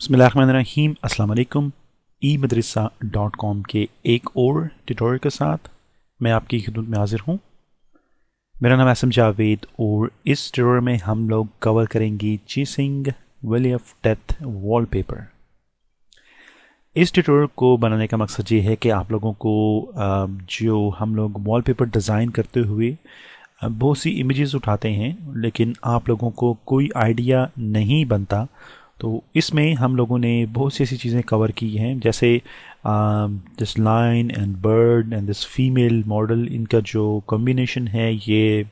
बिस्मिल्लाहिर्रहमानिर्रहीम। अस्सलाम वालेकुम। eMadrasa.com के एक और ट्यूटोरियल के साथ मैं आपकी खिदमत में हाजिर हूँ। मेरा नाम एसएम जावेद और इस ट्यूटोरियल में हम लोग कवर करेंगे chasing valley of death wallpaper. इस ट्यूटोरियल को बनाने का मकसद ये है कि आप लोगों को जो हम लोग वॉलपेपर डिज़ाइन करते हुए बहुत सी इमेजेस उठाते हैं लेकिन आप लोगों को कोई आइडिया नहीं बनता, तो इसमें हम लोगों ने बहुत सी ऐसी चीज़ें कवर की हैं जैसे this line and bird and this female model. इनका जो कॉम्बिनेशन है ये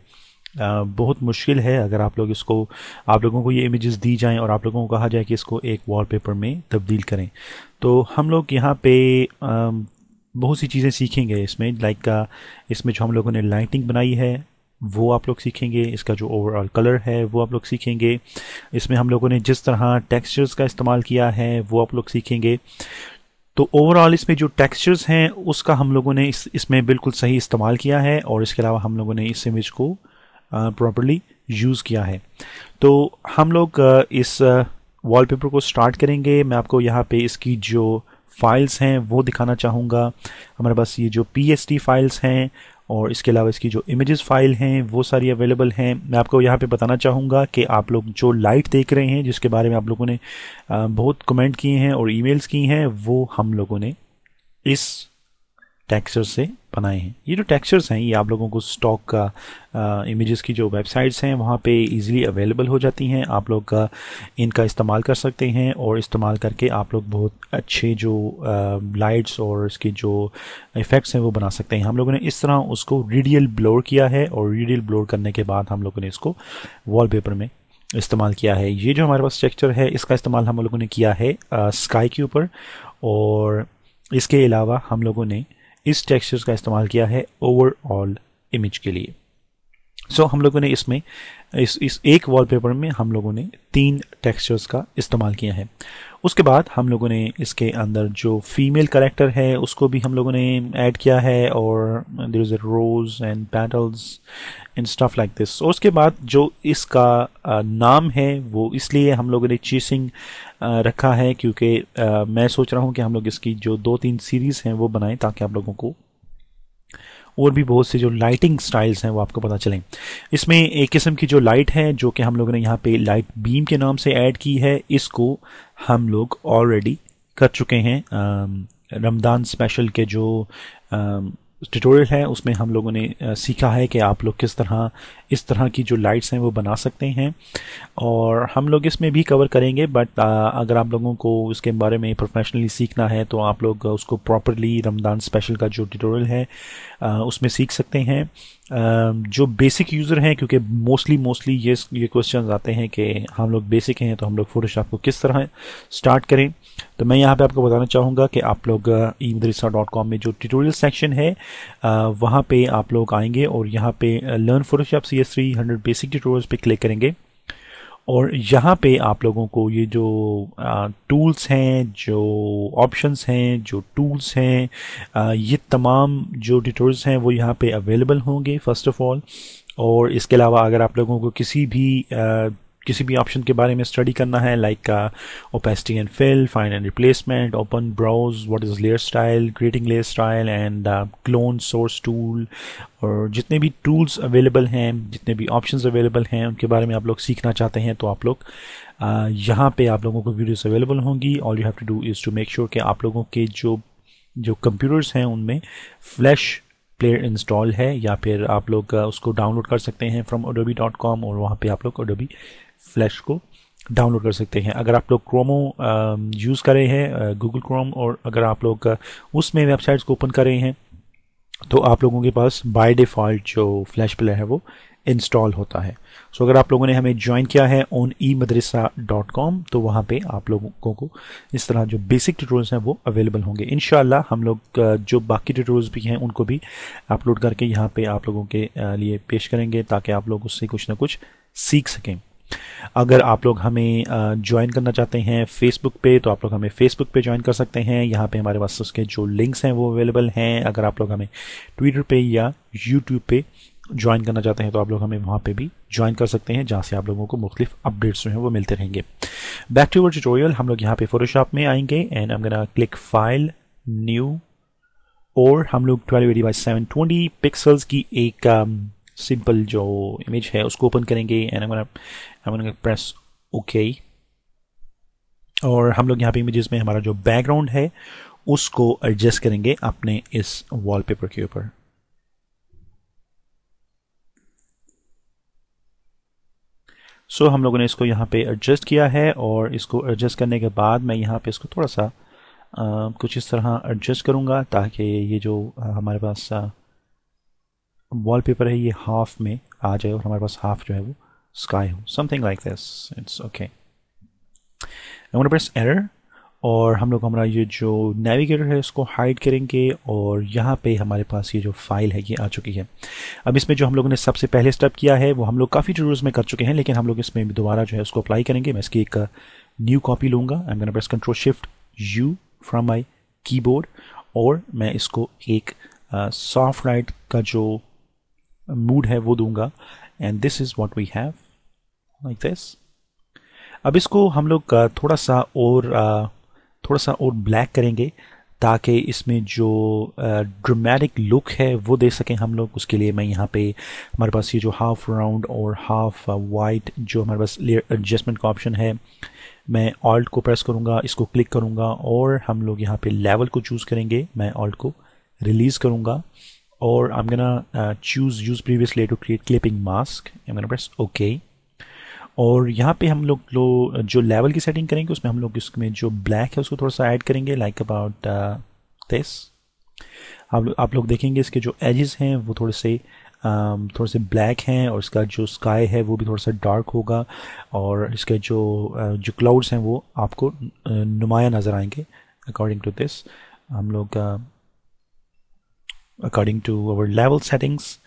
बहुत मुश्किल है। अगर आप लोगों को ये इमेजेस दी जाएं और आप लोगों को कहा जाए कि इसको एक वॉलपेपर में तब्दील करें, तो हम लोग यहाँ पे बहुत सी चीज़ें सीखेंगे इसमें। इसमें जो हम लोगों ने लाइटिंग बनाई है वो आप लोग सीखेंगे, इसका जो ओवरऑल कलर है वो आप लोग सीखेंगे, इसमें हम लोगों ने जिस तरह टेक्सचर्स का इस्तेमाल किया है वो आप लोग सीखेंगे। तो ओवरऑल इसमें जो टेक्सचर्स हैं उसका हम लोगों ने इसमें बिल्कुल सही इस्तेमाल किया है और इसके अलावा हम लोगों ने इस इमेज को प्रॉपर्ली यूज़ किया है। तो हम लोग इस वॉलपेपर को स्टार्ट करेंगे। मैं आपको यहाँ पे इसकी जो फाइल्स हैं वो दिखाना चाहूँगा। हमारे पास ये जो PST फाइल्स हैं और इसके अलावा इसकी जो इमेजेस फाइल हैं वो सारी अवेलेबल हैं। मैं आपको यहाँ पे बताना चाहूँगा कि आप लोग जो लाइट देख रहे हैं जिसके बारे में आप लोगों ने बहुत कमेंट किए हैं और ईमेल्स की हैं, वो हम लोगों ने इस टेक्सचर से बनाए हैं। ये जो टेक्सचर्स हैं ये आप लोगों को स्टॉक का इमेजेस की जो वेबसाइट्स हैं वहाँ पे इजीली अवेलेबल हो जाती हैं। आप लोग इनका इस्तेमाल कर सकते हैं और इस्तेमाल करके आप लोग बहुत अच्छे जो लाइट्स और इसके जो इफ़ेक्ट्स हैं वो बना सकते हैं। हम लोगों ने इस तरह उसको रेडियल ब्लोर किया है और रेडियल ब्लोर करने के बाद हम लोगों ने इसको वॉलपेपर में इस्तेमाल किया है। ये जो हमारे पास टेक्सचर है इसका इस्तेमाल हम लोगों ने किया है स्काई के ऊपर, और इसके अलावा हम लोगों ने इस टेक्सचर्स का इस्तेमाल किया है ओवरऑल इमेज के लिए। सो हम लोगों ने इसमें इस एक वॉलपेपर में हम लोगों ने 3 टेक्सचर्स का इस्तेमाल किया है। उसके बाद हम लोगों ने इसके अंदर जो फीमेल कैरेक्टर है उसको भी हम लोगों ने ऐड किया है और there is a rose and petals and stuff like this. और उसके बाद जो इसका नाम है वो इसलिए हम लोगों ने चेसिंग रखा है क्योंकि मैं सोच रहा हूँ कि हम लोग इसकी जो 2-3 सीरीज़ हैं वो बनाएं ताकि आप लोगों को और भी बहुत से जो लाइटिंग स्टाइल्स हैं वो आपको पता चलें। इसमें एक किस्म की जो लाइट है जो कि हम लोगों ने यहाँ पे लाइट बीम के नाम से ऐड की है, इसको हम लोग ऑलरेडी कर चुके हैं। रमज़ान स्पेशल के जो ट्यूटोरियल है उसमें हम लोगों ने सीखा है कि आप लोग किस तरह इस तरह की जो लाइट्स हैं वो बना सकते हैं, और हम लोग इसमें भी कवर करेंगे। बट अगर आप लोगों को इसके बारे में प्रोफेशनली सीखना है तो आप लोग उसको प्रॉपरली रमज़ान स्पेशल का जो ट्यूटोरियल है उसमें सीख सकते हैं। जो बेसिक यूज़र हैं, क्योंकि मोस्टली ये क्वेश्चन आते हैं कि हम लोग बेसिक हैं तो हम लोग फोटोशॉप को किस तरह स्टार्ट करें, तो मैं यहाँ पे आपको बताना चाहूँगा कि आप लोग eMadrasa.com में जो ट्यूटोरियल सेक्शन है वहाँ पे आप लोग आएंगे और यहाँ पे learn Photoshop CS3 100 basic tutorials पे क्लिक करेंगे और यहाँ पे आप लोगों को ये जो टूल्स हैं, जो ऑप्शंस हैं, जो टूल्स हैं, ये तमाम जो ट्यूटोरियल्स हैं वो यहाँ पे अवेलेबल होंगे फर्स्ट ऑफ ऑल। और इसके अलावा अगर आप लोगों को किसी भी ऑप्शन के बारे में स्टडी करना है, like opacity and fill, find and replacement, open browse, what is layer style, creating layer style and clone source tool, और जितने भी टूल्स अवेलेबल हैं, जितने भी ऑप्शंस अवेलेबल हैं उनके बारे में आप लोग सीखना चाहते हैं तो आप लोग यहाँ पे आप लोगों को वीडियोस अवेलेबल होंगी। All you have to do is to make sure कि आप लोगों के जो कंप्यूटर्स हैं उनमें फ्लैश प्लेयर इंस्टॉल है, या फिर आप लोग उसको डाउनलोड कर सकते हैं फ्रॉम adobe.com और वहाँ पे आप लोग Adobe फ्लैश को डाउनलोड कर सकते हैं। अगर आप लोग क्रोमो यूज़ कर रहे हैं, गूगल क्रोम, और अगर आप लोग उसमें वेबसाइट्स को ओपन कर रहे हैं तो आप लोगों के पास बाय डिफ़ॉल्ट जो फ्लैश प्लेयर है वो इंस्टॉल होता है। सो अगर आप लोगों ने हमें ज्वाइन किया है ऑन eMadrasa.com तो वहाँ पे आप लोगों को इस तरह जो बेसिक ट्यूटोरियल्स हैं वो अवेलेबल होंगे। इंशाल्लाह हम लोग जो बाकी ट्यूटोरियल्स भी हैं उनको भी अपलोड करके यहाँ पे आप लोगों के लिए पेश करेंगे ताकि आप लोग उससे कुछ ना कुछ सीख सकें। अगर आप लोग हमें ज्वाइन करना चाहते हैं फेसबुक पे तो आप लोग हमें फेसबुक पे ज्वाइन कर सकते हैं। यहाँ पे हमारे पास उसके जो लिंक्स हैं वो अवेलेबल हैं। अगर आप लोग हमें ट्विटर पे या यूट्यूब पे ज्वाइन करना चाहते हैं तो आप लोग हमें वहाँ पे भी ज्वाइन कर सकते हैं, जहाँ से आप लोगों को मुख्तलिफ अपडेट्स जो हैं वो मिलते रहेंगे। बैक टू अवर ट्यूटोरियल, हम लोग यहाँ पे फोटोशॉप में आएंगे and I am gonna click file, new, और हम लोग 1280x720 पिक्सल्स की एक सिंपल जो इमेज है उसको ओपन करेंगे and I am gonna press okay. और हम लोग यहाँ पे इमेजेस में हमारा जो बैकग्राउंड है उसको एडजस्ट करेंगे अपने इस वॉलपेपर के ऊपर। सो हम लोगों ने इसको यहाँ पे एडजस्ट किया है और इसको एडजस्ट करने के बाद मैं यहाँ पे इसको थोड़ा सा कुछ इस तरह एडजस्ट करूँगा ताकि ये जो हमारे पास वॉलपेपर है ये हाफ में आ जाए और हमारे पास हाफ जो है वो स्काई हो, something like this. It's okay. I want to press error और हम लोग हमारा ये जो नेविगेटर है उसको हाइड करेंगे और यहाँ पे हमारे पास ये जो फाइल है ये आ चुकी है। अब इसमें जो हम लोगों ने सबसे पहले स्टेप किया है वो हम लोग काफ़ी ट्यूटोरियल्स में कर चुके हैं, लेकिन हम लोग इसमें दोबारा जो है उसको अप्लाई करेंगे। मैं इसकी एक न्यू कॉपी लूँगा। आई am gonna press control shift you from my keyboard और मैं इसको एक सॉफ्ट राइट का जो मूड है वो दूंगा and this is what we have like this. अब इसको हम लोग थोड़ा सा और ब्लैक करेंगे ताकि इसमें जो ड्रामेटिक लुक है वो दे सकें हम लोग। उसके लिए मैं यहाँ पे हमारे पास ये जो हाफ राउंड और हाफ वाइट जो हमारे पास लेयर एडजस्टमेंट का ऑप्शन है, मैं ऑल्ट को प्रेस करूँगा, इसको क्लिक करूँगा और हम लोग यहाँ पे लेवल को चूज़ करेंगे। मैं ऑल्ट को रिलीज़ करूँगा और I am gonna choose use previous layer to create clipping mask. I am gonna press okay. और यहाँ पे हम लोग जो लेवल की सेटिंग करेंगे उसमें हम लोग इसमें जो ब्लैक है उसको थोड़ा सा ऐड करेंगे, लाइक अबाउट दिस। आप लोग देखेंगे इसके जो एजेस हैं वो थोड़े से ब्लैक हैं और इसका जो स्काई है वो भी थोड़ा सा डार्क होगा और इसके जो क्लाउड्स हैं वो आपको नुमाया नज़र आएंगे। अकॉर्डिंग टू दिस हम लोग according to our level settings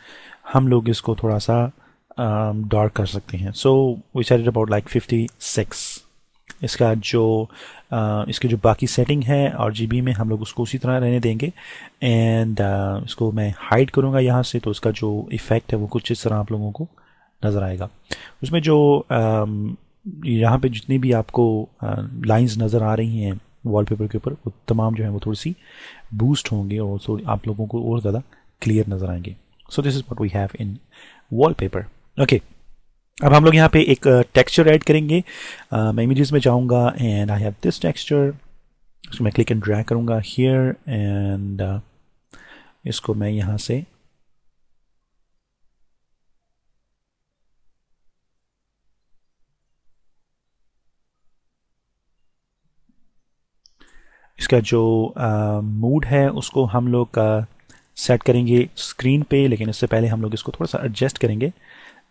हम लोग इसको थोड़ा सा डार्क कर सकते हैं। So we set it about like 56। इसका इसके जो बाकी सेटिंग है RGB में हम लोग उसको उसी तरह रहने देंगे एंड इसको मैं हाइड करूँगा यहाँ से, तो इसका जो इफ़ेक्ट है वो कुछ इस तरह आप लोगों को नज़र आएगा। उसमें जो यहाँ पे जितनी भी आपको लाइंस नज़र आ रही हैं वॉलपेपर के ऊपर वो तमाम जो है वो थोड़ी सी बूस्ट होंगे और थोड़ी आप लोगों को और ज़्यादा क्लियर नज़र आएंगे। So this is what we have in wallpaper. Okay, अब हम लोग यहाँ पे एक टेक्सचर ऐड करेंगे। मैं इमेजेस में जाऊँगा and I have this texture, इसको मैं क्लिक एंड ड्रैग करूँगा हियर एंड इसको मैं यहाँ से इसका जो मूड है उसको हम लोग सेट करेंगे स्क्रीन पे, लेकिन इससे पहले हम लोग इसको थोड़ा सा एडजस्ट करेंगे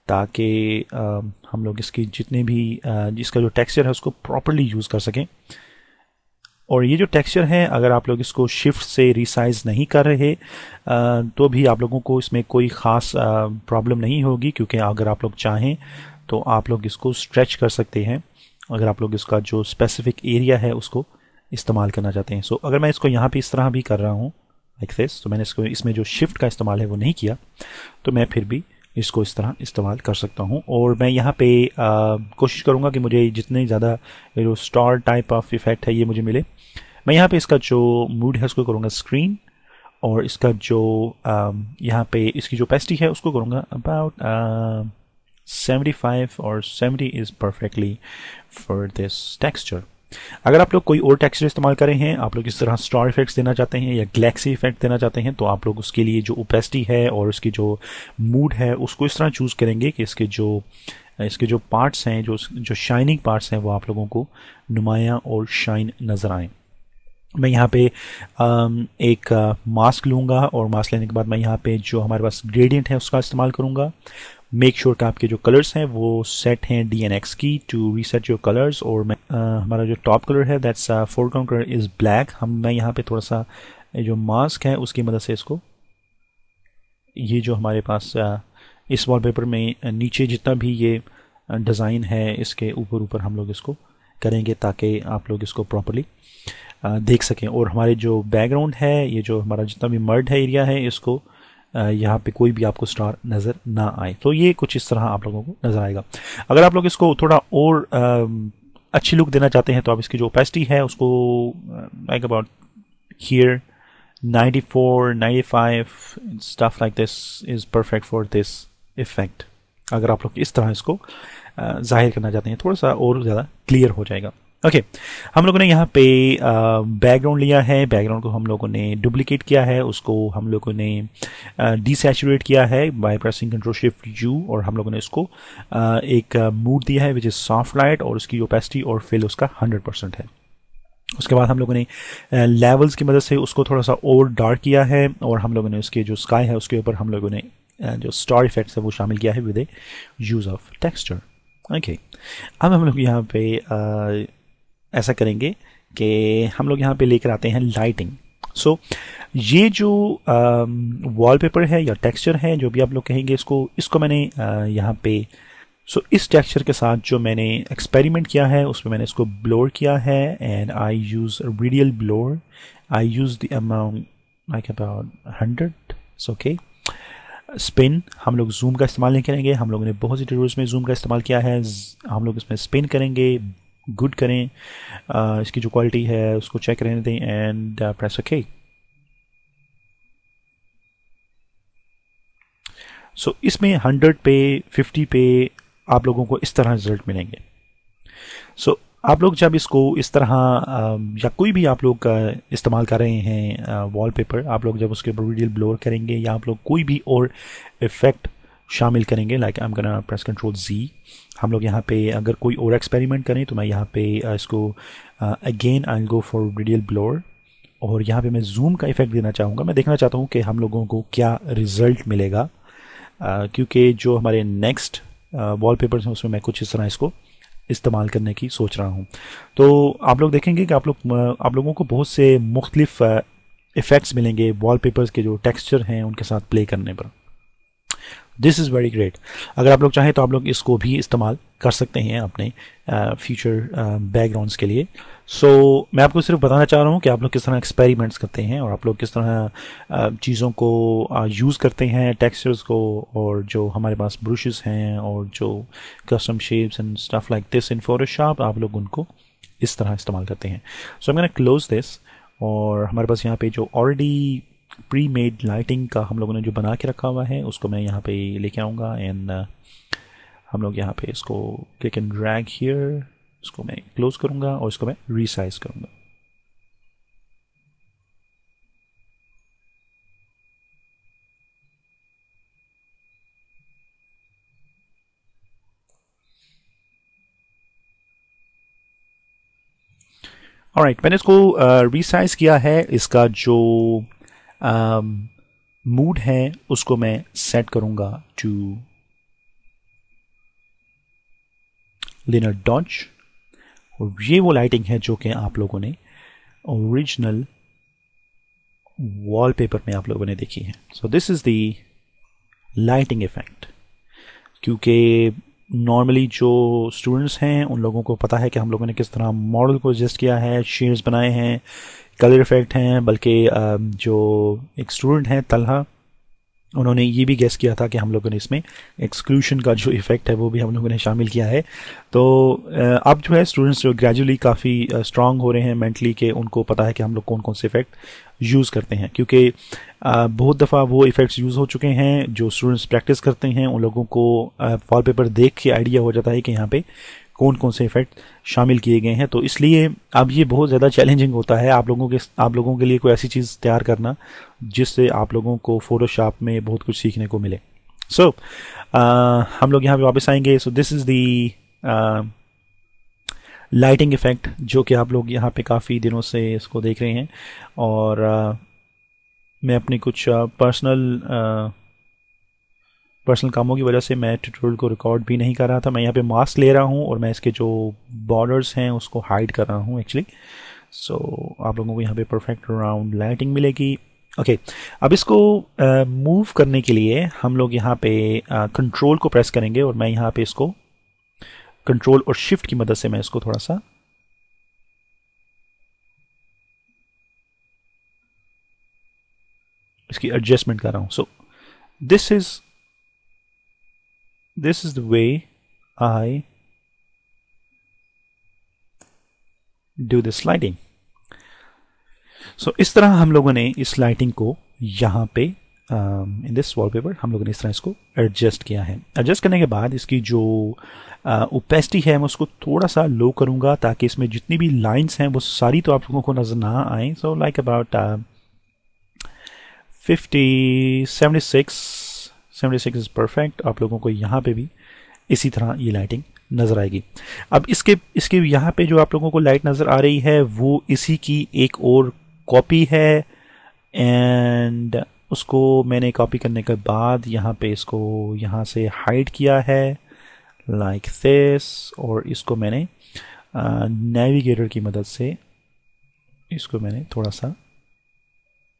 ताकि हम लोग इसकी जितने भी इसका जो टेक्सचर है उसको प्रॉपर्ली यूज़ कर सकें। और ये जो टेक्सचर है अगर आप लोग इसको शिफ्ट से रिसाइज नहीं कर रहे तो भी आप लोगों को इसमें कोई ख़ास प्रॉब्लम नहीं होगी, क्योंकि अगर आप लोग चाहें तो आप लोग इसको स्ट्रेच कर सकते हैं अगर आप लोग इसका जो स्पेसिफिक एरिया है उसको इस्तेमाल करना चाहते हैं। सो अगर मैं इसको यहाँ पे इस तरह भी कर रहा हूँ लाइक दिस, तो मैंने इसको इसमें जो शिफ्ट का इस्तेमाल है वो नहीं किया, तो मैं फिर भी इसको इस तरह इस्तेमाल कर सकता हूँ। और मैं यहाँ पे कोशिश करूँगा कि मुझे जितने ज़्यादा जो स्टार टाइप ऑफ इफ़ेक्ट है ये मुझे मिले। मैं यहाँ पे इसका जो मूड है उसको करूँगा स्क्रीन और इसका जो यहाँ पे इसकी जो पेस्टी है उसको करूँगा अबाउट 75 और 70 is perfectly for this texture. अगर आप लोग कोई और टेक्सचर इस्तेमाल कर रहे हैं, आप लोग इस तरह स्टार इफेक्ट्स देना चाहते हैं या गैलेक्सी इफेक्ट देना चाहते हैं, तो आप लोग उसके लिए जो ओपेसिटी है और उसकी जो मूड है उसको इस तरह चूज़ करेंगे कि इसके जो पार्ट्स हैं जो शाइनिंग पार्ट्स हैं वो आप लोगों को नुमाया और शाइन नज़र आएँ। मैं यहाँ पे एक मास्क लूँगा और मास्क लेने के बाद मैं यहाँ पे जो हमारे पास ग्रेडियंट है उसका इस्तेमाल करूँगा। मेक श्योर कि आपके जो कलर्स हैं वो सेट हैं DNX की टू रीसेट योर कलर्स। और मैं हमारा जो टॉप कलर है that's foreground colour is black. मैं यहाँ पे थोड़ा सा जो मास्क है उसकी मदद से इसको ये जो हमारे पास इस वॉलपेपर में नीचे जितना भी ये डिज़ाइन है इसके ऊपर हम लोग इसको करेंगे ताकि आप लोग इसको प्रॉपर्ली देख सकें। और हमारे जो बैकग्राउंड है ये जो हमारा जितना भी मर्ड है एरिया है इसको यहाँ पे कोई भी आपको स्टार नज़र ना आए। तो ये कुछ इस तरह आप लोगों को नज़र आएगा। अगर आप लोग इसको थोड़ा और अच्छी लुक देना चाहते हैं तो आप इसकी जो ओपेसिटी है उसको like about here 94, 95 stuff like this is perfect for this effect। अगर आप लोग इस तरह इसको जाहिर करना चाहते हैं थोड़ा सा और ज़्यादा क्लियर हो जाएगा। ओके हम लोगों ने यहाँ पे बैकग्राउंड लिया है, बैकग्राउंड को हम लोगों ने डुप्लीकेट किया है, उसको हम लोगों ने डिसैचुरेट किया है by pressing control shift you, और हम लोगों ने इसको एक मूड दिया है विच इज़ सॉफ्ट लाइट, और उसकी ओपेसिटी और फिल उसका 100% है। उसके बाद हम लोगों ने लेवल्स की मदद से उसको थोड़ा सा और डार्क किया है, और हम लोगों ने उसके जो स्काई है उसके ऊपर हम लोगों ने जो स्टार इफेक्ट्स है वो शामिल किया है with A use of texture. Okay अब हम लोग यहाँ पे ऐसा करेंगे कि हम लोग यहाँ पे लेकर आते हैं लाइटिंग। सो ये जो वॉलपेपर है या टेक्सचर है जो भी आप लोग कहेंगे इसको मैंने यहाँ पे इस टेक्सचर के साथ जो मैंने एक्सपेरिमेंट किया है उसमें मैंने इसको ब्लोर किया है, and I use radial blur. I use the amount like about 100। Okay spin हम लोग जूम का इस्तेमाल नहीं करेंगे, हम लोगों ने बहुत सी ट्यूटोरियल्स में जूम का इस्तेमाल किया है। हम लोग इसमें स्पिन करेंगे, गुड करें, इसकी जो क्वालिटी है उसको चेक रहने दें, एंड प्रेस ओके। सो इसमें 100 पे 50 पे आप लोगों को इस तरह रिजल्ट मिलेंगे। सो आप लोग जब इसको इस तरह या कोई भी आप लोग इस्तेमाल कर रहे हैं वॉलपेपर, आप लोग जब उसके ऊपर रेडियल ब्लोर करेंगे या आप लोग कोई भी और इफेक्ट शामिल करेंगे, like I am gonna press control Z। हम लोग यहाँ पे अगर कोई और एक्सपेरिमेंट करें तो मैं यहाँ पे इसको again I will go for radial blur, और यहाँ पे मैं जूम का इफेक्ट देना चाहूँगा। मैं देखना चाहता हूँ कि हम लोगों को क्या रिजल्ट मिलेगा, क्योंकि जो हमारे नेक्स्ट वॉलपेपर्स हैं उसमें मैं कुछ इस तरह इसको इस्तेमाल करने की सोच रहा हूँ। तो आप लोग देखेंगे कि आप लोगों को बहुत से मुख्तलिफ इफ़ेक्ट्स मिलेंगे वॉलपेपर्स के जो टेक्सचर हैं उनके साथ प्ले करने पर। This is very great. अगर आप लोग चाहें तो आप लोग इसको भी इस्तेमाल कर सकते हैं अपने फ्यूचर बैकग्राउंड्स के लिए। मैं आपको सिर्फ बताना चाह रहा हूँ कि आप लोग किस तरह एक्सपेरिमेंट्स करते हैं और आप लोग किस तरह चीज़ों को यूज़ करते हैं, टेक्सचर्स को, और जो हमारे पास ब्रशेस हैं और जो custom shapes and stuff like this in Photoshop आप लोग उनको इस तरह इस्तेमाल करते हैं। So I am gonna close this, और हमारे पास यहाँ पे जो ऑलरेडी प्री मेड लाइटिंग का हम लोगों ने जो बना के रखा हुआ है उसको मैं यहाँ पे लेके आऊँगा, एंड हम लोग यहाँ पे इसको क्लिक एंड ड्रैग हियर, इसको मैं क्लोज करूँगा और इसको मैं रीसाइज करूँगा। ऑलराइट मैंने इसको रीसाइज किया है। इसका जो मूड है उसको मैं सेट करूँगा टू लिनर डॉज, और ये वो लाइटिंग है जो कि आप लोगों ने ओरिजिनल वॉलपेपर में आप लोगों ने देखी है। सो this is the lighting effect. क्योंकि नॉर्मली जो स्टूडेंट्स हैं उन लोगों को पता है कि हम लोगों ने किस तरह मॉडल को एडजस्ट किया है, शेड्स बनाए हैं, कलर इफेक्ट हैं, बल्कि जो एक स्टूडेंट हैं तलहा, उन्होंने ये भी गेस किया था कि हम लोगों ने इसमें एक्सक्लूशन का जो इफेक्ट है वो भी हम लोगों ने शामिल किया है। तो अब जो है स्टूडेंट्स जो ग्रेजुअली काफ़ी स्ट्रांग हो रहे हैं मेंटली, कि उनको पता है कि हम लोग कौन कौन से इफेक्ट यूज़ करते हैं, क्योंकि बहुत दफ़ा वो इफ़ेक्ट्स यूज़ हो चुके हैं। जो स्टूडेंट्स प्रैक्टिस करते हैं उन लोगों को वॉलपेपर देख के आइडिया हो जाता है कि यहाँ पे कौन कौन से इफ़ेक्ट शामिल किए गए हैं। तो इसलिए अब ये बहुत ज़्यादा चैलेंजिंग होता है आप लोगों के लिए कोई ऐसी चीज़ तैयार करना जिससे आप लोगों को फोटोशॉप में बहुत कुछ सीखने को मिले। हम लोग यहाँ पे वापस आएंगे। So this is the lighting effect जो कि आप लोग यहाँ पे काफ़ी दिनों से इसको देख रहे हैं, और मैं अपने कुछ पर्सनल कामों की वजह से मैं ट्यूटोरियल को रिकॉर्ड भी नहीं कर रहा था। मैं यहाँ पे मास्क ले रहा हूँ और मैं इसके जो बॉर्डर्स हैं उसको हाइड कर रहा हूँ एक्चुअली। आप लोगों को यहाँ पे परफेक्ट राउंड लाइटिंग मिलेगी। ओके अब इसको मूव करने के लिए हम लोग यहाँ पे कंट्रोल को प्रेस करेंगे, और मैं यहाँ पे इसको कंट्रोल और शिफ्ट की मदद से मैं इसको थोड़ा सा इसकी एडजस्टमेंट कर रहा हूँ। this is the way I do this lighting. So इस तरह हम लोगों ने इस लाइटिंग को यहाँ पे इन दिस वॉलपेपर हम लोगों ने इस तरह इसको एडजस्ट किया है. एडजस्ट करने के बाद इसकी जो ओपेसिटी है मैं उसको थोड़ा सा लो करूँगा ताकि इसमें जितनी भी लाइंस हैं वो सारी तो आप लोगों को नज़र ना आए. So like about 76 is perfect. आप लोगों को यहाँ पे भी इसी तरह ये लाइटिंग नज़र आएगी. अब इसके यहाँ पे जो आप लोगों को लाइट नज़र आ रही है वो इसी की एक और कॉपी है. एंड उसको मैंने कॉपी करने के बाद यहाँ पे इसको यहाँ से हाइड किया है लाइक दिस. और इसको मैंने नेविगेटर की मदद से इसको मैंने थोड़ा सा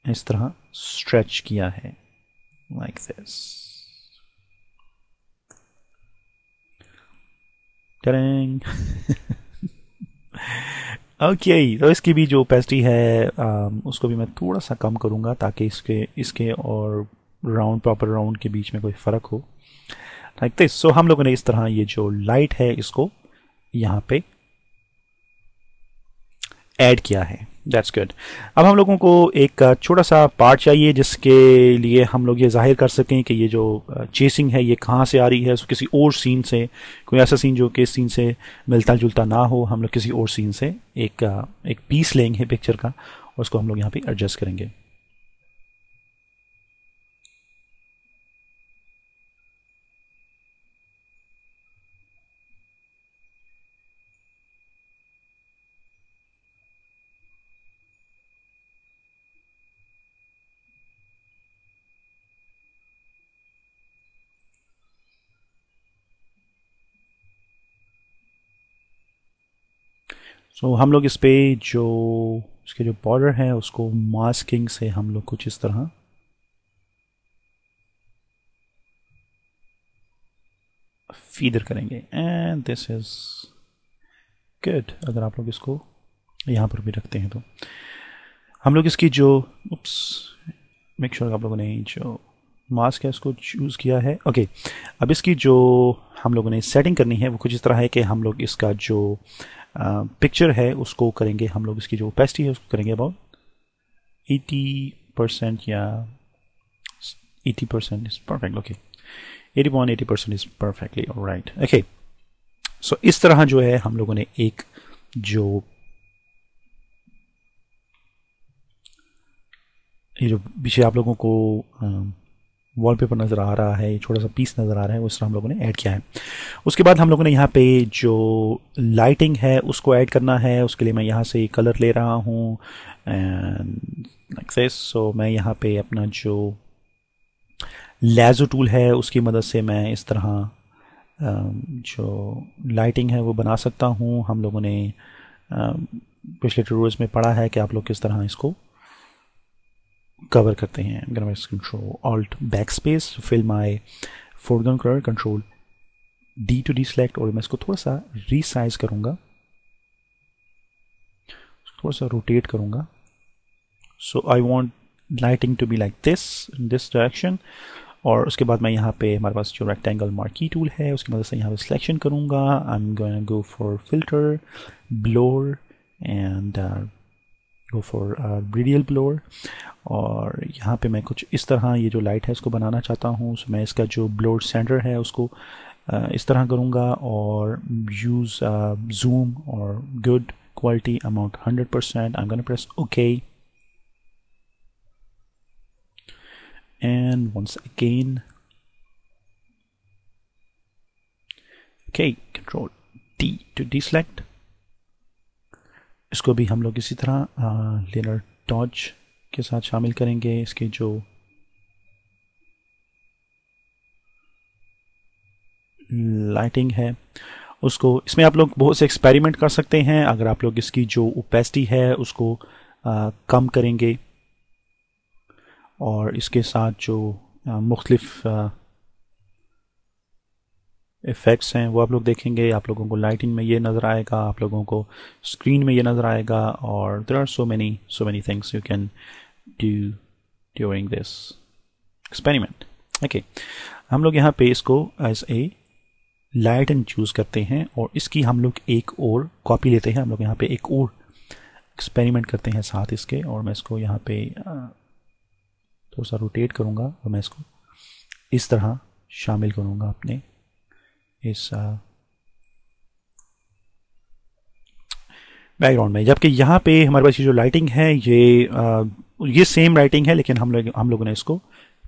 इस तरह स्ट्रेच किया है लाइक दिस. ओके तो इसकी भी जो ओपेसिटी है उसको भी मैं थोड़ा सा कम करूँगा ताकि इसके और प्रॉपर राउंड के बीच में कोई फ़र्क हो लाइक दिस. सो हम लोगों ने इस तरह ये जो लाइट है इसको यहाँ पे ऐड किया है. That's good. अब हम लोगों को एक छोटा सा पार्ट चाहिए जिसके लिए हम लोग ये जाहिर कर सकें कि ये जो चेसिंग है ये कहाँ से आ रही है. किसी और सीन से, कोई ऐसा सीन जो कि सीन से मिलता जुलता ना हो. हम लोग किसी और सीन से एक पीस लेंगे पिक्चर का और उसको हम लोग यहाँ पे एडजस्ट करेंगे. सो हम लोग इस पे जो इसके जो बॉर्डर है उसको मास्किंग से हम लोग कुछ इस तरह फीदर करेंगे. And this is good. अगर आप लोग इसको यहाँ पर भी रखते हैं तो हम लोग इसकी जो मेक श्योर आप लोगों ने जो मास्क है उसको चूज़ किया है. ओके अब इसकी जो हम लोगों ने सेटिंग करनी है वो कुछ इस तरह है कि हम लोग इसका जो पिक्चर है उसको करेंगे हम लोग इसकी जो ओपेसिटी है उसको करेंगे अबाउट 80% या 80% is perfect. Okay 80% is perfectly alright. Okay so इस तरह जो है हम लोगों ने एक जो ये जो पीछे आप लोगों को वॉलपेपर नज़र आ रहा है, छोटा सा पीस नज़र आ रहा है, उस तरह हम लोगों ने ऐड किया है. उसके बाद हम लोगों ने यहाँ पे जो लाइटिंग है उसको ऐड करना है. उसके लिए मैं यहाँ से कलर ले रहा हूँ एंड लाइक दिस. सो मैं यहाँ पे अपना जो लेज़ो टूल है उसकी मदद से मैं इस तरह जो लाइटिंग है वो बना सकता हूँ. हम लोगों ने पिछले ट्यूटोरियल्स में पढ़ा है कि आप लोग किस तरह इसको कवर करते हैं. I'm gonna press Control Alt Backspace to fill my foreground color. Control D to deselect और मैं इसको थोड़ा सा रीसाइज करूँगा, थोड़ा सा रोटेट करूँगा. So I want lighting to be like this in this direction. और उसके बाद मैं यहाँ पे हमारे पास जो रेक्टेंगल मार्की टूल है उसकी मदद से यहाँ पे सिलेक्शन करूँगा. I'm gonna go for filter, blur and go for radial blur. और यहाँ पे मैं कुछ इस तरह ये जो लाइट है इसको बनाना चाहता हूँ. सो मैं इसका जो ब्लोर सेंटर है उसको इस तरह करूँगा और यूज़ जूम और good quality amount 100%. I'm gonna press OK and once again OK, Control D to deselect. इसको भी हम लोग इसी तरह लेनर डॉज के साथ शामिल करेंगे. इसके जो लाइटिंग है उसको इसमें आप लोग बहुत से एक्सपेरिमेंट कर सकते हैं. अगर आप लोग इसकी जो ओपेसिटी है उसको कम करेंगे और इसके साथ जो मुख्तलिफ इफ़ेक्ट्स हैं वो आप लोग देखेंगे. आप लोगों को लाइटिंग में ये नज़र आएगा, आप लोगों को स्क्रीन में ये नज़र आएगा. और there are so many things you can do during this experiment. Okay, हम लोग यहाँ पे इसको एज ए लाइटन चूज़ करते हैं और इसकी हम लोग एक और कॉपी लेते हैं। हम लोग यहाँ पे एक और एक्सपेरिमेंट करते हैं साथ इसके, और मैं इसको यहाँ पे थोड़ा सा रोटेट करूँगा और मैं इसको इस तरह शामिल करूँगा अपने इस बैकग्राउंड में। जबकि यहाँ पे हमारे पास ये जो लाइटिंग है ये सेम लाइटिंग है, लेकिन हम लोगों ने इसको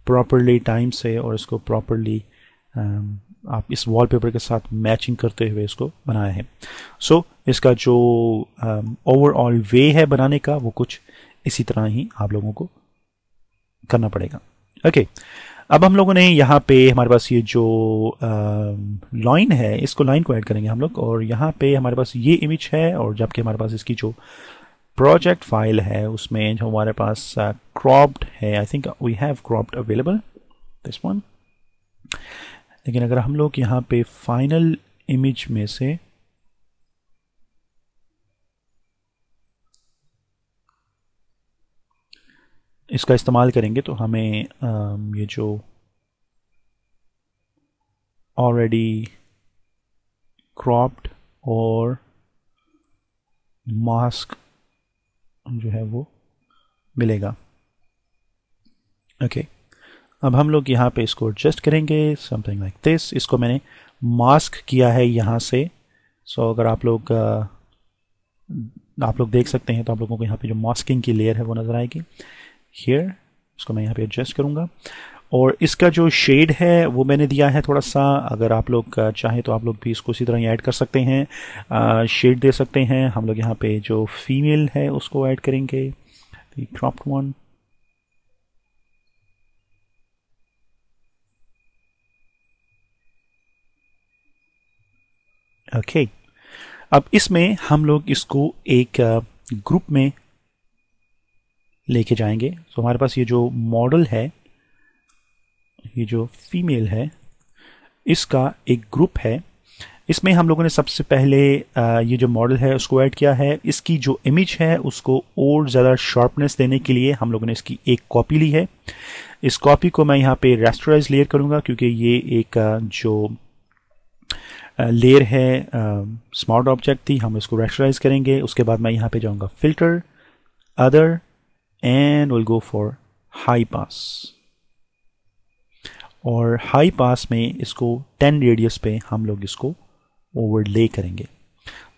प्रॉपरली टाइम से और इसको प्रॉपरली आप इस वॉलपेपर के साथ मैचिंग करते हुए इसको बनाया है। सो इसका जो ओवरऑल वे है बनाने का वो कुछ इसी तरह ही आप लोगों को करना पड़ेगा। ओके, अब हम लोगों ने यहाँ पे हमारे पास ये जो लाइन है, इसको लाइन को ऐड करेंगे हम लोग, और यहाँ पे हमारे पास ये इमेज है, और जबकि हमारे पास इसकी जो प्रोजेक्ट फाइल है उसमें जो हमारे पास क्रॉप्ड है, I think we have cropped available this one. लेकिन अगर हम लोग यहाँ पे फाइनल इमेज में से इसका इस्तेमाल करेंगे तो हमें ये जो ऑलरेडी क्रॉप्ड और मास्क जो है वो मिलेगा। ओके, अब हम लोग यहाँ पे इसको एडजस्ट करेंगे समथिंग लाइक दिस। इसको मैंने मास्क किया है यहाँ से। सो अगर आप लोग देख सकते हैं तो आप लोगों को यहाँ पे जो मास्किंग की लेयर है वो नज़र आएगी हियर। इसको मैं यहाँ पे एडजस्ट करूँगा, और इसका जो शेड है वो मैंने दिया है थोड़ा सा। अगर आप लोग चाहें तो आप लोग भी इसको इसी तरह ही ऐड कर सकते हैं, शेड दे सकते हैं। हम लोग यहाँ पे जो फीमेल है उसको ऐड करेंगे, क्रॉप्ड वन। ओके, अब इसमें हम लोग इसको एक ग्रुप में लेके जाएंगे। तो हमारे पास ये जो मॉडल है, ये जो फीमेल है, इसका एक ग्रुप है। इसमें हम लोगों ने सबसे पहले ये जो मॉडल है उसको ऐड किया है। इसकी जो इमेज है उसको और ज़्यादा शार्पनेस देने के लिए हम लोगों ने इसकी एक कॉपी ली है। इस कॉपी को मैं यहाँ पे रेस्टराइज लेयर करूँगा, क्योंकि ये एक जो लेयर है स्मार्ट ऑब्जेक्ट थी, हम इसको रेस्टराइज करेंगे। उसके बाद मैं यहाँ पे जाऊँगा filter, other, and will go for high pass, और हाई पास में इसको 10 रेडियस पे हम लोग इसको ओवरले करेंगे।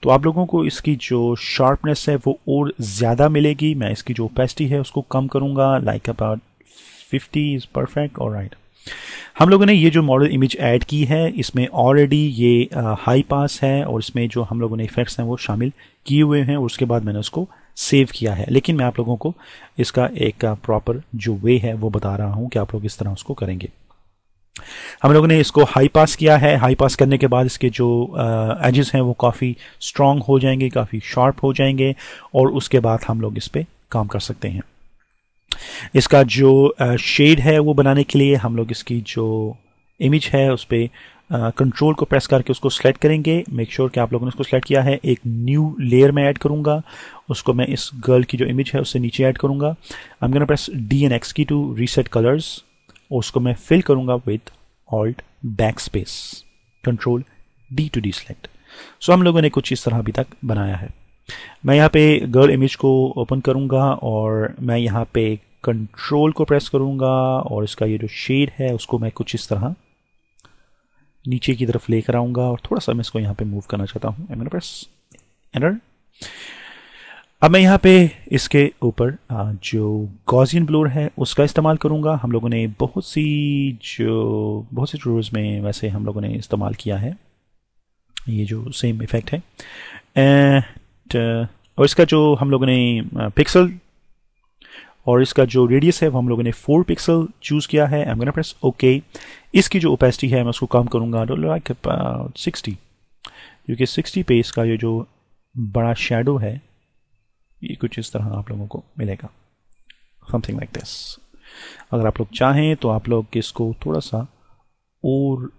तो आप लोगों को इसकी जो शार्पनेस है वो और ज़्यादा मिलेगी। मैं इसकी जो ओपेसिटी है उसको कम करूँगा, like about 50 is perfect. Alright, हम लोगों ने ये जो मॉडल इमेज ऐड की है इसमें ऑलरेडी ये हाई पास है, और इसमें जो हम लोगों ने इफेक्ट्स हैं वो शामिल किए हुए हैं, और उसके बाद मैंने उसको सेव किया है। लेकिन मैं आप लोगों को इसका एक प्रॉपर जो वे है वो बता रहा हूँ कि आप लोग इस तरह उसको करेंगे। हम लोगों ने इसको हाई पास किया है। हाई पास करने के बाद इसके जो एजेस हैं वो काफ़ी स्ट्रॉन्ग हो जाएंगे, काफ़ी शार्प हो जाएंगे, और उसके बाद हम लोग इस पर काम कर सकते हैं। इसका जो शेड है वो बनाने के लिए हम लोग इसकी जो इमेज है उस पर कंट्रोल को प्रेस करके उसको सेलेक्ट करेंगे। मेक श्योर कि आप लोगों ने उसको सेलेक्ट किया है। एक न्यू लेयर में ऐड करूंगा, उसको मैं इस गर्ल की जो इमेज है उससे नीचे ऐड करूंगा। I am gonna press D and X key to reset colours, और उसको मैं फिल करूंगा with alt backspace, control D to deselect. So हम लोगों ने कुछ इस तरह अभी तक बनाया है। मैं यहाँ पे गर्ल इमेज को ओपन करूंगा, और मैं यहाँ पे कंट्रोल को प्रेस करूंगा, और इसका ये जो शेड है उसको मैं कुछ इस तरह नीचे की तरफ लेकर आऊंगा, और थोड़ा सा मैं इसको यहाँ पे मूव करना चाहता हूँ। आई एम गोना प्रेस एंटर। अब मैं यहाँ पे इसके ऊपर जो गॉसियन ब्लर है उसका इस्तेमाल करूँगा। हम लोगों ने बहुत सी ट्यूटोरियल्स में वैसे हम लोगों ने इस्तेमाल किया है ये जो सेम इफेक्ट है। एंड और इसका जो हम लोगों ने पिक्सल और इसका जो रेडियस है वो हम लोगों ने 4 पिक्सल चूज़ किया है। आई एम गोना प्रेस ओके। इसकी जो ओपेसिटी है मैं उसको कम करूँगा, लाइक 60, क्योंकि 60 पे इसका ये जो बड़ा शेडो है ये कुछ इस तरह आप लोगों को मिलेगा, समथिंग लाइक दिस। अगर आप लोग चाहें तो आप लोग इसको थोड़ा सा और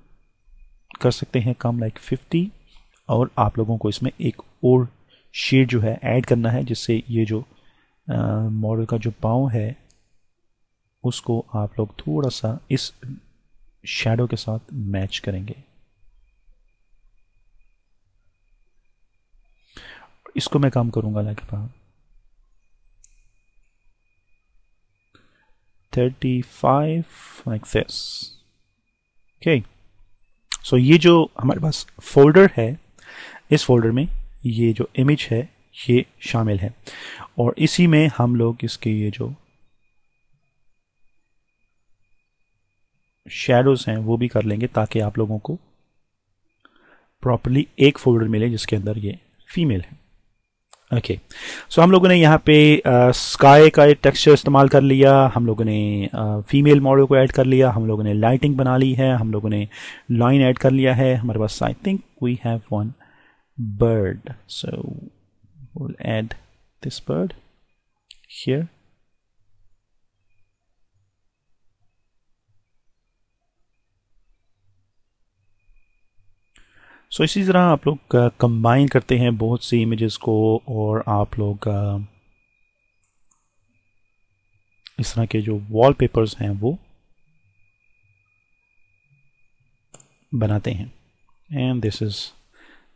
कर सकते हैं कम, लाइक 50, और आप लोगों को इसमें एक और शेड जो है ऐड करना है, जिससे ये जो मॉडल का जो पाँव है उसको आप लोग थोड़ा सा इस शैडो के साथ मैच करेंगे। इसको मैं काम करूंगा लाइक 35 लाइक दिस। ओके, सो ये जो हमारे पास फोल्डर है, इस फोल्डर में ये जो इमेज है ये शामिल है, और इसी में हम लोग इसके ये जो शैडोज हैं वो भी कर लेंगे ताकि आप लोगों को प्रॉपर्ली एक फोल्डर मिले जिसके अंदर ये फीमेल है। ओके, सो हम लोगों ने यहाँ पे स्काई का टेक्सचर इस्तेमाल कर लिया, हम लोगों ने फीमेल मॉडल को ऐड कर लिया, हम लोगों ने लाइटिंग बना ली है, हम लोगों ने लाइन ऐड कर लिया है। हमारे पास I think we have one bird, so we'll add this bird here. So इसी तरह आप लोग कंबाइन करते हैं बहुत सी इमेजेस को, और आप लोग इस तरह के जो वॉलपेपर्स हैं वो बनाते हैं। And this is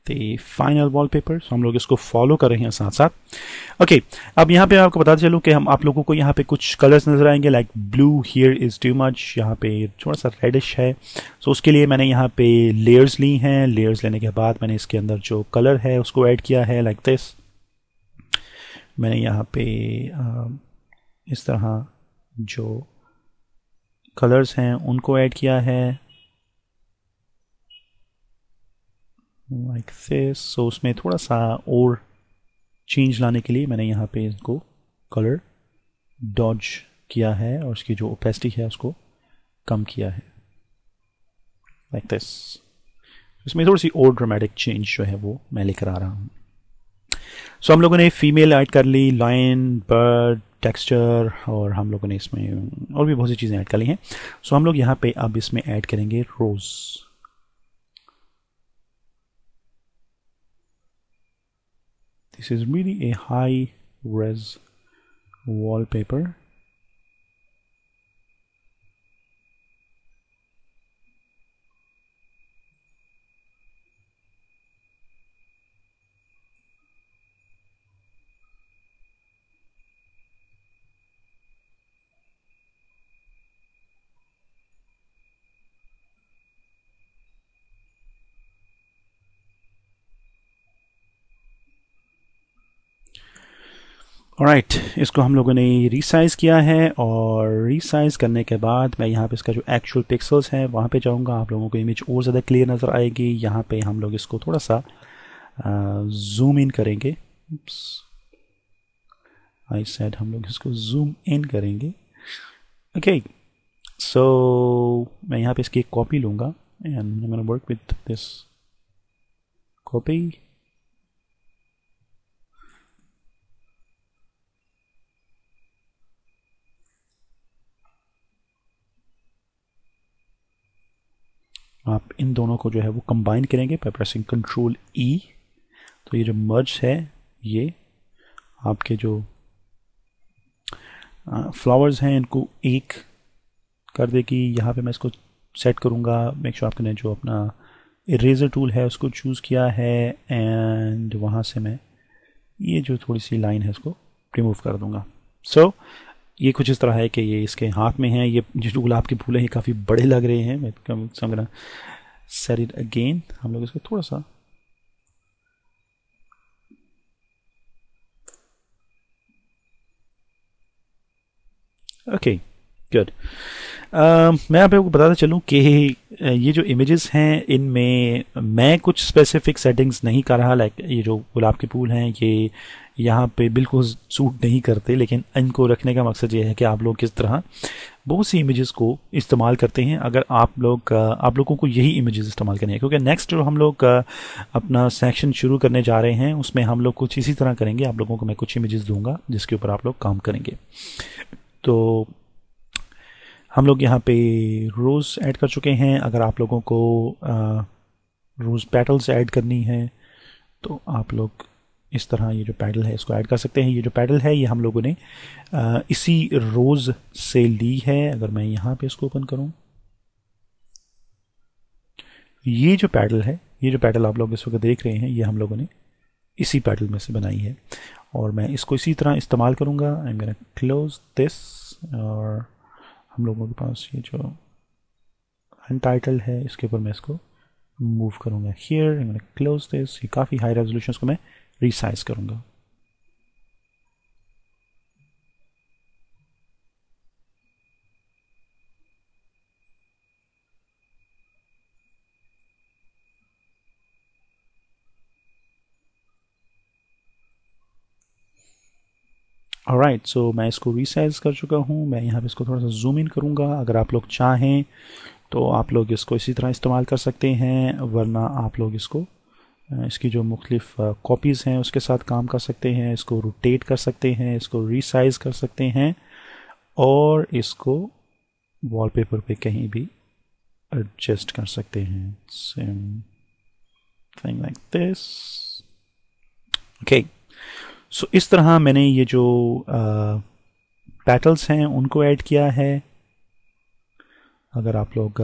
the final wallpaper. So हम लोग इसको फॉलो कर रहे हैं साथ साथ। ओके, अब यहाँ पे आपको बताते चलूँ कि हम आप लोगों को यहाँ पे कुछ कलर्स नजर आएंगे, like blue here is too much, यहाँ पे थोड़ा सा रेडिश है। सो उसके लिए मैंने यहाँ पे लेयर्स ली हैं। लेयर्स लेने के बाद मैंने इसके अंदर जो कलर है उसको ऐड किया है लाइक दिस। मैंने यहाँ पे इस तरह जो कलर्स हैं उनको ऐड किया है लाइक दिस। सो उसमें थोड़ा सा और चेंज लाने के लिए मैंने यहाँ पे इसको कलर डॉज किया है और उसकी जो ओपेसिटी है उसको कम किया है लाइक दिस। इसमें थोड़ी सी और ड्रामेटिक चेंज जो है वो मैं लेकर आ रहा हूँ। सो हम लोगों ने फीमेल ऐड कर ली, लाइन, बर्ड, टेक्सचर, और हम लोगों ने इसमें और भी बहुत सी चीज़ें ऐड कर ली हैं। सो हम लोग यहाँ पे अब इसमें ऐड करेंगे रोज़। This is really a high res wallpaper. Alright, इसको हम लोगों ने रीसाइज़ किया है, और रीसाइज़ करने के बाद मैं यहाँ पे इसका जो एक्चुअल पिक्सल्स है वहाँ पे जाऊँगा। आप लोगों को इमेज और ज़्यादा क्लियर नज़र आएगी। यहाँ पे हम लोग इसको थोड़ा सा जूम इन करेंगे। आई सेड हम लोग इसको जूम इन करेंगे। ओके, सो मैं यहाँ पे इसकी एक कॉपी लूँगा and I am gonna work with this copy. आप इन दोनों को जो है वो कंबाइन करेंगे बाय प्रेसिंग कंट्रोल ई। तो ये जो मर्ज है ये आपके जो फ्लावर्स हैं इनको एक कर देगी। यहाँ पे मैं इसको सेट करूँगा। मेक श्योर आपने जो अपना इरेजर टूल है उसको चूज़ किया है, एंड वहाँ से मैं ये जो थोड़ी सी लाइन है इसको रिमूव कर दूँगा। सो ये कुछ इस तरह है कि ये इसके हाथ में है। ये जो गुलाब के फूल हैं ये काफ़ी बड़े लग रहे हैं। मैं समझना सेट इट अगेन। हम लोग इसको थोड़ा सा ओके गुड। मैं आप लोगों को बताता चलूँ कि ये जो इमेजेस हैं इनमें मैं कुछ स्पेसिफिक सेटिंग्स नहीं कर रहा। लाइक ये जो गुलाब के फूल हैं ये यहाँ पे बिल्कुल सूट नहीं करते, लेकिन इनको रखने का मकसद ये है कि आप लोग किस तरह बहुत सी इमेजेस को इस्तेमाल करते हैं। अगर आप लोगों को यही इमेजेस इस्तेमाल करनी है, क्योंकि नेक्स्ट जो हम लोग अपना सेक्शन शुरू करने जा रहे हैं उसमें हम लोग कुछ इसी तरह करेंगे। आप लोगों को मैं कुछ इमेजेस दूंगा जिसके ऊपर आप लोग काम करेंगे। तो हम लोग यहाँ पे रोज़ ऐड कर चुके हैं। अगर आप लोगों को रोज़ पेटल्स ऐड करनी है तो आप लोग इस तरह ये जो पैडल है इसको ऐड कर सकते हैं। ये जो पैडल है ये हम लोगों ने इसी रोज़ से ली है। अगर मैं यहाँ पे इसको ओपन करूँ ये जो पैडल है, ये जो पैडल आप लोग इस वक्त देख रहे हैं, ये हम लोगों ने इसी पैडल में से बनाई है और मैं इसको इसी तरह इस्तेमाल करूँगा। आई एम गोना क्लोज दिस और हम लोगों के पास ये जो अनटाइटल्ड है इसके ऊपर मैं इसको मूव करूँगा here. I am gonna close this. ये काफ़ी हाई रेजोल्यूशन को मैं रीसाइज करूँगा। ऑलराइट, सो मैं इसको रीसाइज कर चुका हूँ। मैं यहाँ पे इसको थोड़ा सा जूम इन करूँगा। अगर आप लोग चाहें तो आप लोग इसको इसी तरह इस्तेमाल कर सकते हैं, वरना आप लोग इसको इसकी जो मुख्तलिफ कॉपीज़ हैं उसके साथ काम कर सकते हैं। इसको रोटेट कर सकते हैं, इसको रीसाइज कर सकते हैं और इसको वॉलपेपर पे कहीं भी एडजस्ट कर सकते हैं। Same thing like this. Okay, so इस तरह मैंने ये जो पैटल्स हैं उनको ऐड किया है। अगर आप लोग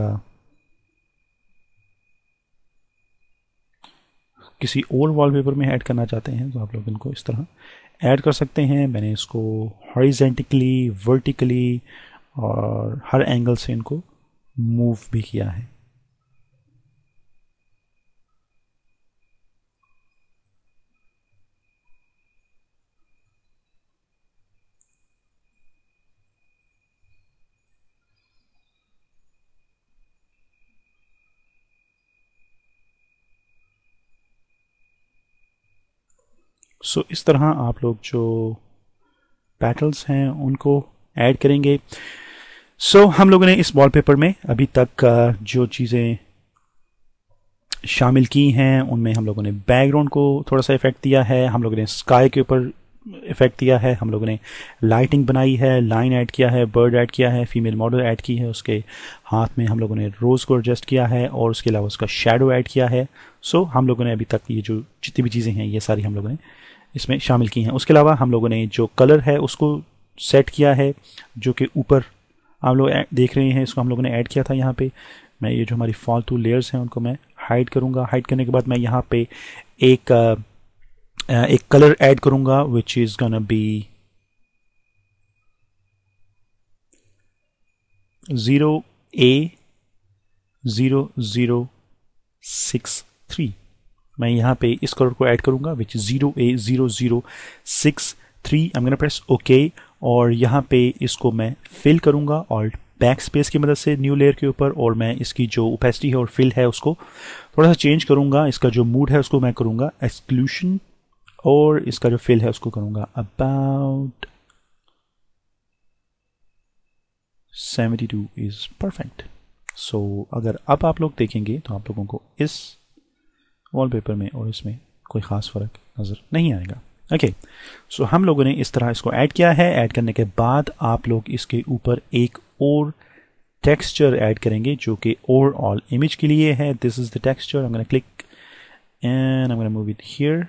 किसी और वॉलपेपर में ऐड करना चाहते हैं तो आप लोग इनको इस तरह ऐड कर सकते हैं। मैंने इसको हॉरिजेंटली, वर्टिकली और हर एंगल से इनको मूव भी किया है। सो इस तरह आप लोग जो पैटल्स हैं उनको ऐड करेंगे। सो हम लोगों ने इस वॉलपेपर में अभी तक जो चीज़ें शामिल की हैं उनमें हम लोगों ने बैकग्राउंड को थोड़ा सा इफेक्ट दिया है, हम लोगों ने स्काई के ऊपर इफेक्ट दिया है, हम लोगों ने लाइटिंग बनाई है, लाइन ऐड किया है, बर्ड ऐड किया है, फीमेल मॉडल ऐड की है, उसके हाथ में हम लोगों ने रोज़ को एडजस्ट किया है और उसके अलावा उसका शेडो ऐड किया है। सो हम लोगों ने अभी तक ये जो जितनी भी चीज़ें हैं ये सारी हम लोगों ने इसमें शामिल की हैं। उसके अलावा हम लोगों ने जो कलर है उसको सेट किया है, जो कि ऊपर आप लोग देख रहे हैं, इसको हम लोगों ने ऐड किया था यहाँ पे। मैं ये जो हमारी फालतू लेयर्स हैं उनको मैं हाइड करूँगा। हाइड करने के बाद मैं यहाँ पे एक कलर ऐड करूँगा which is gonna be 0A0063। मैं यहाँ पे इस कलर को ऐड करूँगा विच 0A0063। I am gonna press okay और यहाँ पे इसको मैं फिल करूँगा ऑल्ट बैक स्पेस की मदद से न्यू लेयर के ऊपर, और मैं इसकी जो ओपेसिटी है और फिल है उसको थोड़ा सा चेंज करूँगा। इसका जो मूड है उसको मैं करूँगा एक्सक्लूशन और इसका जो फिल है उसको करूँगा अबाउट 72 इज़ परफेक्ट। सो अगर अब आप लोग देखेंगे तो आप लोगों को इस वॉलपेपर में और इसमें कोई ख़ास फ़र्क नज़र नहीं आएगा। ओके, सो हम लोगों ने इस तरह इसको ऐड किया है। ऐड करने के बाद आप लोग इसके ऊपर एक और टेक्सचर ऐड करेंगे जो कि ओवरऑल इमेज के लिए है। This is the texture. I am gonna click and I am gonna move it here.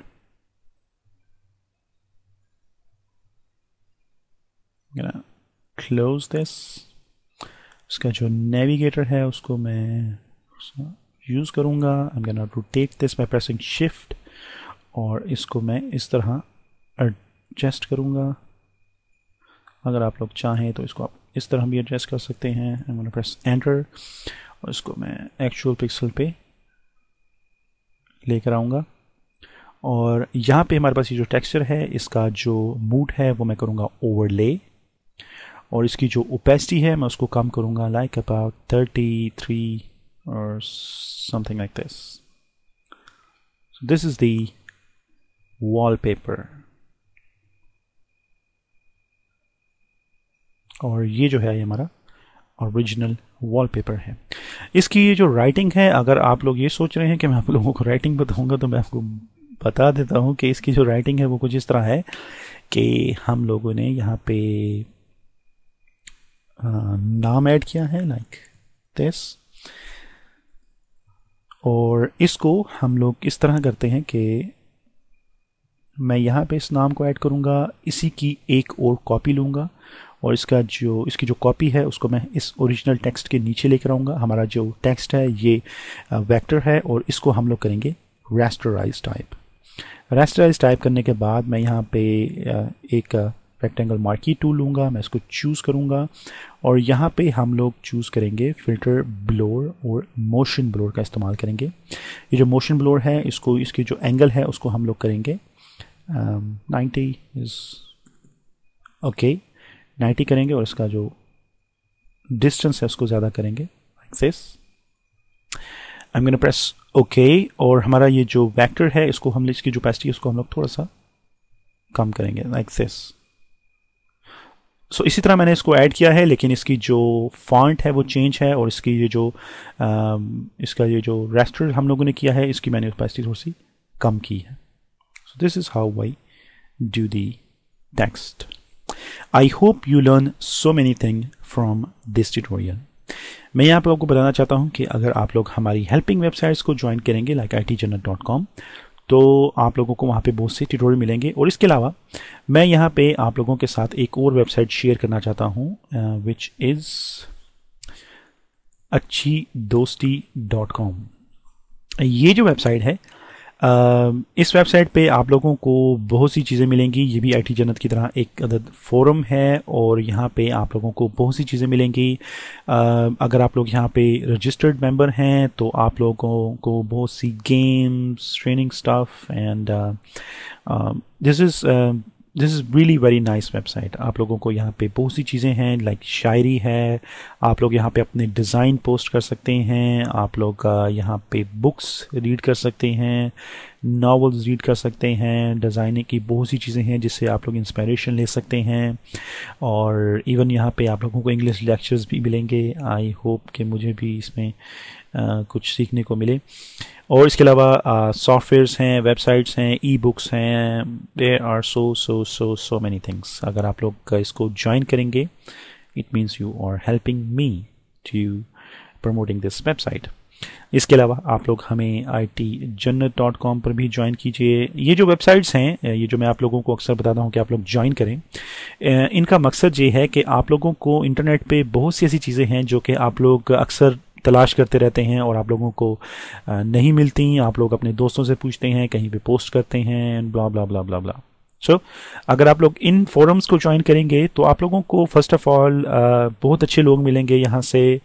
Close this. इसका जो नेविगेटर है उसको मैं यूज़ करूँगा। आई am gonna rotate this by pressing shift और इसको मैं इस तरह एडजस्ट करूँगा। अगर आप लोग चाहें तो इसको आप इस तरह भी एडजस्ट कर सकते हैं। आई एम गोना प्रेस एंटर और इसको मैं एक्चुअल पिक्सल पे लेकर आऊँगा और यहाँ पे हमारे पास ये जो टेक्सचर है इसका जो मूड है वो मैं करूँगा ओवरले और इसकी जो ओपेसिटी है मैं उसको कम करूँगा लाइक अबाउट 33 और something like this. So this is the wallpaper और ये जो है ये हमारा ओरिजिनल वॉलपेपर है। इसकी ये जो राइटिंग है, अगर आप लोग ये सोच रहे हैं कि मैं आप लोगों को राइटिंग बताऊंगा तो मैं आपको बता देता हूँ कि इसकी जो राइटिंग है वो कुछ इस तरह है कि हम लोगों ने यहाँ पे नाम ऐड किया है लाइक दिस और इसको हम लोग इस तरह करते हैं कि मैं यहाँ पे इस नाम को ऐड करूँगा, इसी की एक और कॉपी लूँगा और इसकी जो कॉपी है उसको मैं इस ओरिजिनल टेक्स्ट के नीचे लेकर आऊँगा। हमारा जो टेक्स्ट है ये वेक्टर है और इसको हम लोग करेंगे रास्टराइज टाइप। रास्टराइज टाइप करने के बाद मैं यहाँ पे एक रेक्टेंगल मार्की टूल लूँगा, मैं इसको चूज़ करूँगा और यहाँ पे हम लोग चूज़ करेंगे फिल्टर ब्लोर और मोशन ब्लोर का इस्तेमाल करेंगे। ये जो मोशन ब्लोर है इसकी जो एंगल है उसको हम लोग करेंगे 90 इज ओके 90 करेंगे और इसका जो डिस्टेंस है उसको ज़्यादा करेंगे like this. I am gonna press okay और हमारा ये जो वेक्टर है इसकी जो ओपेसिटी है उसको हम लोग थोड़ा सा कम करेंगे लाइक दिस। सो इसी तरह मैंने इसको ऐड किया है, लेकिन इसकी जो फॉन्ट है वो चेंज है और इसका ये जो रास्टर हम लोगों ने किया है इसकी मैंने ओपेसिटी थोड़ी सी कम की है। So this is how I do the text. I hope you learn so many things from this tutorial. मैं यहाँ पर आपको बताना चाहता हूँ कि अगर आप लोग हमारी हेल्पिंग वेबसाइट्स को ज्वाइन करेंगे लाइक itjannat.com तो आप लोगों को वहाँ पे बहुत से ट्यूटोरियल मिलेंगे। और इसके अलावा मैं यहाँ पे आप लोगों के साथ एक और वेबसाइट शेयर करना चाहता हूँ विच इज़ acchidosti.com। ये जो वेबसाइट है इस वेबसाइट पे आप लोगों को बहुत सी चीज़ें मिलेंगी। ये भी IT जन्नत की तरह एक अदद फोरम है और यहाँ पे आप लोगों को बहुत सी चीज़ें मिलेंगी। अगर आप लोग यहाँ पे रजिस्टर्ड मेंबर हैं तो आप लोगों को बहुत सी games, training stuff and this is really very nice website. आप लोगों को यहाँ पे बहुत सी चीज़ें हैं लाइक शायरी है, आप लोग यहाँ पे अपने डिज़ाइन पोस्ट कर सकते हैं, आप लोग यहाँ पे बुक्स रीड कर सकते हैं, नॉवेल्स रीड कर सकते हैं, डिज़ाइनिंग की बहुत सी चीज़ें हैं जिससे आप लोग इंस्पिरेशन ले सकते हैं। और इवन यहाँ पे आप लोगों को इंग्लिश लेक्चर्स भी मिलेंगे। आई होप कि मुझे भी इसमें कुछ सीखने को मिले। और इसके अलावा सॉफ्टवेयर्स हैं, वेबसाइट्स हैं, ई बुक्स हैं, there are so many things. अगर आप लोग इसको ज्वाइन करेंगे it means you are helping me to promoting this website. इसके अलावा आप लोग हमें itjannat.com पर भी ज्वाइन कीजिए। ये जो वेबसाइट्स हैं, ये जो मैं आप लोगों को अक्सर बताता हूँ कि आप लोग ज्वाइन करें, इनका मकसद ये है कि आप लोगों को इंटरनेट पे बहुत सी ऐसी चीज़ें हैं जो कि आप लोग अक्सर तलाश करते रहते हैं और आप लोगों को नहीं मिलती। आप लोग अपने दोस्तों से पूछते हैं, कहीं पे पोस्ट करते हैं, ब्ला ब्ला ब्ला ब्ला ब्ला। सो अगर आप लोग इन फोरम्स को ज्वाइन करेंगे तो आप लोगों को फर्स्ट ऑफ ऑल बहुत अच्छे लोग मिलेंगे यहाँ से।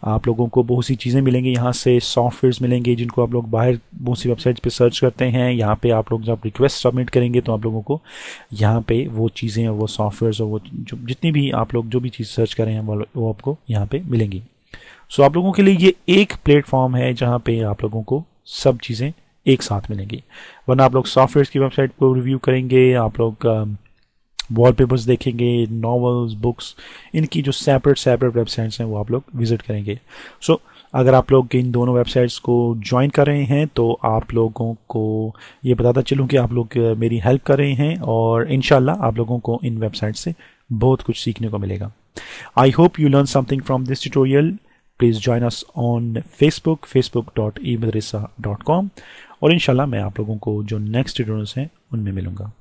आप लोगों को बहुत सी चीज़ें मिलेंगी यहाँ से, सॉफ्टवेयर्स मिलेंगे जिनको आप लोग बाहर बहुत सी वेबसाइट्स पे सर्च करते हैं। यहाँ पे आप लोग जब रिक्वेस्ट सबमिट करेंगे तो आप लोगों को यहाँ पे वो चीज़ें और वो सॉफ्टवेयर्स और वो जितनी भी आप लोग जो भी चीज़ सर्च करें हैं वो आपको यहाँ पे मिलेंगी। सो आप लोगों के लिए ये एक प्लेटफॉर्म है जहाँ पे आप लोगों को सब चीज़ें एक साथ मिलेंगी। वरना आप लोग सॉफ्टवेयर की वेबसाइट को रिव्यू करेंगे, आप लोग वॉलपेपर्स देखेंगे, नॉवेल्स, बुक्स, इनकी जो सेपरेट वेबसाइट्स हैं वो आप लोग विजिट करेंगे। सो अगर आप लोग इन दोनों वेबसाइट्स को ज्वाइन कर रहे हैं तो आप लोगों को ये बताता चलूँ कि आप लोग मेरी हेल्प कर रहे हैं और इंशाल्लाह आप लोगों को इन वेबसाइट से बहुत कुछ सीखने को मिलेगा। I hope you learn something from this tutorial. Please join us on Facebook, facebook.emadrasa.com और इंशाल्लाह मैं आप लोगों को जो नेक्स्ट ट्यूटोरियल्स हैं उनमें मिलूँगा।